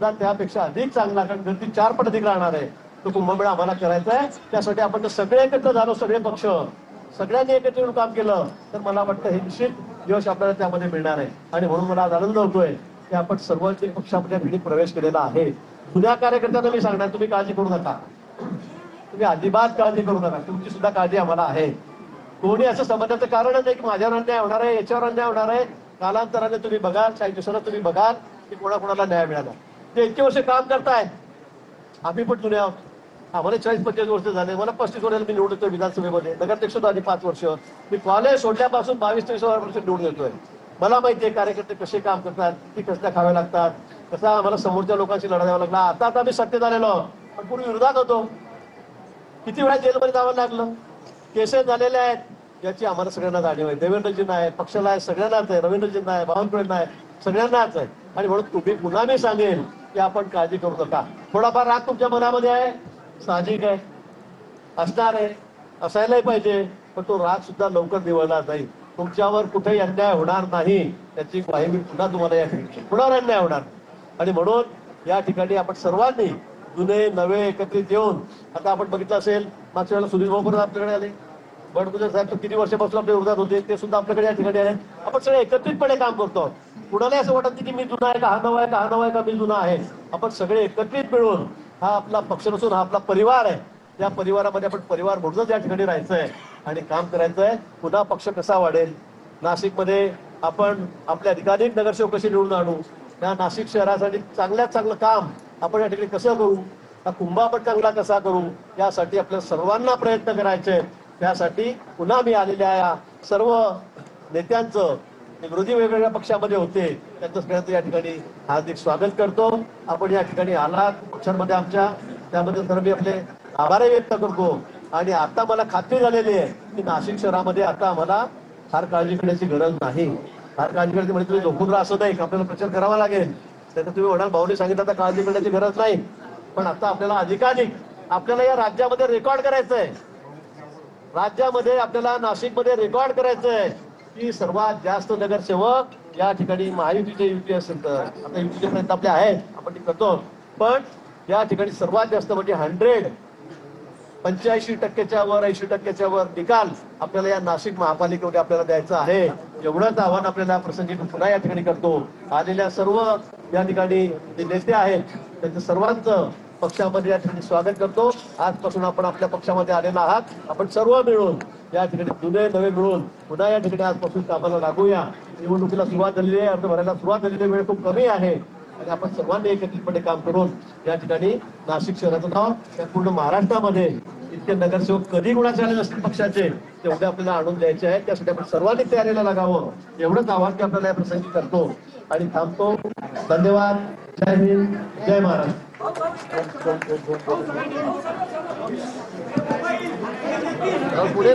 त्यापेक्षा अधिक चांगला, कारण गर्दी 4 पट अधिक राहणार आहे, तो कुंभमेळा आम्हाला करायचा आहे. त्यासाठी आपण सगळे एकत्र झालो, सगळे पक्ष सगळ्यांनी एकत्र येऊन काम केलं तर मला वाटतं हे निश्चित यश आपल्याला त्यामध्ये मिळणार आहे. आणि म्हणून मला आज आनंद होतोय की आपण सर्वांची पक्षामध्ये पिढी प्रवेश केलेला आहे. जुन्या कार्यकर्त्यांना मी सांगणार, तुम्ही काळजी करू नका, तुम्ही अजिबात काळजी करू नका, तुमची सुद्धा काळजी आम्हाला आहे. कोणी असं समजण्याचं कारणच नाही की माझ्यावर अन्याय होणार आहे, याच्यावर अन्याय होणार आहे. कालांतराने तुम्ही बघाल, काही दिवसांना तुम्ही बघाल की कोणाकोणाला न्याय मिळाला. ते इतके वर्ष काम करताय, आम्ही पण जुने आहोत. आम्हाला 40-45 वर्ष झाले, मला 35 वर्षाला मी निवडून येतोय विधानसभेमध्ये, नगराध्यक्ष आधी 5 वर्ष, मी कॉलेज सोडल्यापासून 22-23 वर्ष निवडून येतोय. मला माहिती आहे कार्यकर्ते कसे काम करतात, किती कष्ट खावे लागतात, कसा आम्हाला समोरच्या लोकांशी लढा द्यावा लागला. आता आम्ही सत्तेत आलेलो, पण पूर्वी विरोधात होतो, किती वेळा जेलमध्ये जावं लागलं, केसेस झालेले आहेत, याची आम्हाला सगळ्यांना जाणीव आहे. देवेंद्रजींना आहे, पक्षाला आहे, सगळ्यांनाच आहे, रवींद्रजींना आहे, बावनकुळेंना आहे, सगळ्यांनाच आहे. आणि म्हणून तुम्ही पुन्हा मी सांगेन की आपण काळजी करू नका. थोडाफार राग तुमच्या मनामध्ये आहे, साहजिक आहे, असणार आहे, असायलाही पाहिजे, पण तो राग सुद्धा लवकर निवळणार नाही. तुमच्यावर कुठेही अन्याय होणार नाही त्याची ग्वाही मी पुन्हा तुम्हाला या ठिकाणी, कुणावर अन्याय होणार. आणि म्हणून या ठिकाणी आपण सर्वांनी जुने नवे एकत्रित येऊन, आता आपण बघितलं असेल मागच्या वेळेला सुधीर भाऊ परत आपल्याकडे आले, बडगुजर साहेब किती वर्षापासून आपल्या विरोधात होते, ते सुद्धा आपल्याकडे या ठिकाणी आहेत. आपण सगळे एकत्रितपणे काम करतो. कुणालाही असं वाटत नाही की मी जुना आहे का, हा नवा आहे का, हा नवा आहे का, मी जुना आहे. आपण सगळे एकत्रित मिळून, हा आपला पक्ष नसून हा आपला परिवार आहे, त्या परिवारामध्ये आपण परिवार म्हणूनच या ठिकाणी राहायचंय आणि काम करायचंय. पुन्हा पक्ष कसा वाढेल, नाशिकमध्ये आपण आपल्या अधिकाधिक नगरसेवक कसे निवडून आणू, या नाशिक शहरासाठी चांगल्यात चांगलं काम आपण या ठिकाणी कसं करू, हा कुंभ आपण चांगला कसा करू, यासाठी आपल्या सर्वांना प्रयत्न करायचे. त्यासाठी पुन्हा मी आलेल्या या सर्व नेत्यांचं, विरोधी वेगवेगळ्या पक्षामध्ये होते, त्यांचं सगळ्यांचं या ठिकाणी हार्दिक स्वागत करतो. आपण या ठिकाणी आलात पक्षांमध्ये आमच्या, त्यामध्ये तर मी आपले आभारही व्यक्त करतो. आणि आता मला खात्री झालेली आहे की नाशिक शहरामध्ये आता आम्हाला फार काळजी करण्याची गरज नाही. फार काळजी करायची म्हणजे तुम्ही झोपून राहा असं नाही, आपल्याला प्रचार करावा लागेल. त्याचं तुम्ही म्हणाल भाऊने सांगितलं आता काळजी करण्याची गरज नाही, पण आता आपल्याला अधिकाधिक आपल्याला या राज्यामध्ये रेकॉर्ड करायचंय. राज्यामध्ये आपल्याला नाशिकमध्ये रेकॉर्ड करायचंय की सर्वात जास्त नगरसेवक या ठिकाणी महायुतीचे, युती असेल तर आता युतीचे प्रयत्न आपले आहेत, आपण ते करतो, पण या ठिकाणी सर्वात जास्त म्हणजे 85% वर 80% वर निकाल आपल्याला या नाशिक महापालिकेमध्ये आपल्याला द्यायचं आहे. एवढंच आव्हान आपल्याला प्रसंगी पुन्हा या ठिकाणी करतो. आलेल्या सर्व या ठिकाणी जे नेते आहेत त्यांचं सर्वांचं पक्षामध्ये या ठिकाणी स्वागत करतो. आजपासून आपण आपल्या पक्षामध्ये आलेला आहात, आपण सर्व मिळून या ठिकाणी जुने नवे मिळून पुन्हा या ठिकाणी आजपासून कामाला लागूया. निवडणुकीला सुरुवात झालेली आहे, अर्ज भरायला सुरुवात झालेली आहे, वेळ खूप कमी आहे आणि आपण सर्वांनी एकत्रितपणे काम करून या ठिकाणी नाशिक शहराचं नाव त्या पूर्ण महाराष्ट्रामध्ये इतके नगरसेवक कधी गुणाचे आले नसतील पक्षाचे, तेवढे आपल्याला आणून द्यायचे आहेत. त्यासाठी आपण सर्वांनी तयारीला लागावं, एवढंच आवाहन की आपल्याला या प्रसंगी करतो आणि थांबतो. धन्यवाद. जय हिंद, जय महाराष्ट्र. पुढे